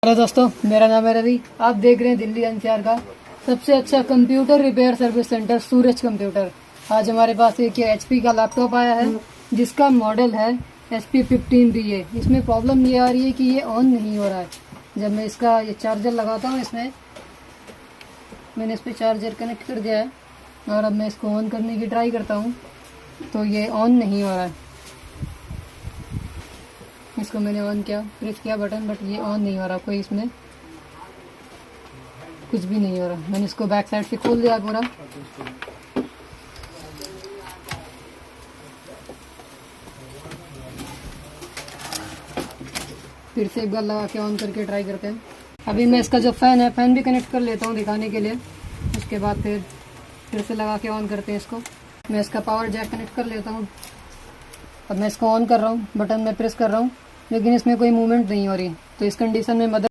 Hello दोस्तों, मेरा नाम है रवि। आप देख रहे हैं दिल्ली एनसीआर का सबसे अच्छा कंप्यूटर रिपेयर सर्विस सेंटर सूरज कंप्यूटर। आज हमारे पास एक HP का लैपटॉप आया है जिसका मॉडल है HP 15BA। इसमें प्रॉब्लम ये आ रही है कि ये ऑन नहीं हो रहा है। जब मैं इसका ये चार्जर लगाता हूँ, मैंने इस पर चार्जर कनेक्ट कर दिया है और अब मैं इसको ऑन करने की ट्राई करता हूँ तो ये ऑन नहीं हो रहा है। इसको मैंने ऑन किया, प्रेस किया बटन, बट ये ऑन नहीं हो रहा। कोई इसमें कुछ भी नहीं हो रहा। मैंने इसको बैक साइड से खोल दिया पूरा। फिर से एक बार लगा के ऑन करके ट्राई करते हैं। अभी मैं इसका जो फ़ैन है, फ़ैन भी कनेक्ट कर लेता हूँ दिखाने के लिए। उसके बाद फिर से लगा के ऑन करते हैं इसको। मैं इसका पावर जैक कनेक्ट कर लेता हूँ। अब मैं इसको ऑन कर रहा हूँ, बटन में प्रेस कर रहा हूँ, लेकिन इसमें कोई मूवमेंट नहीं हो रही। तो इस कंडीशन में मदर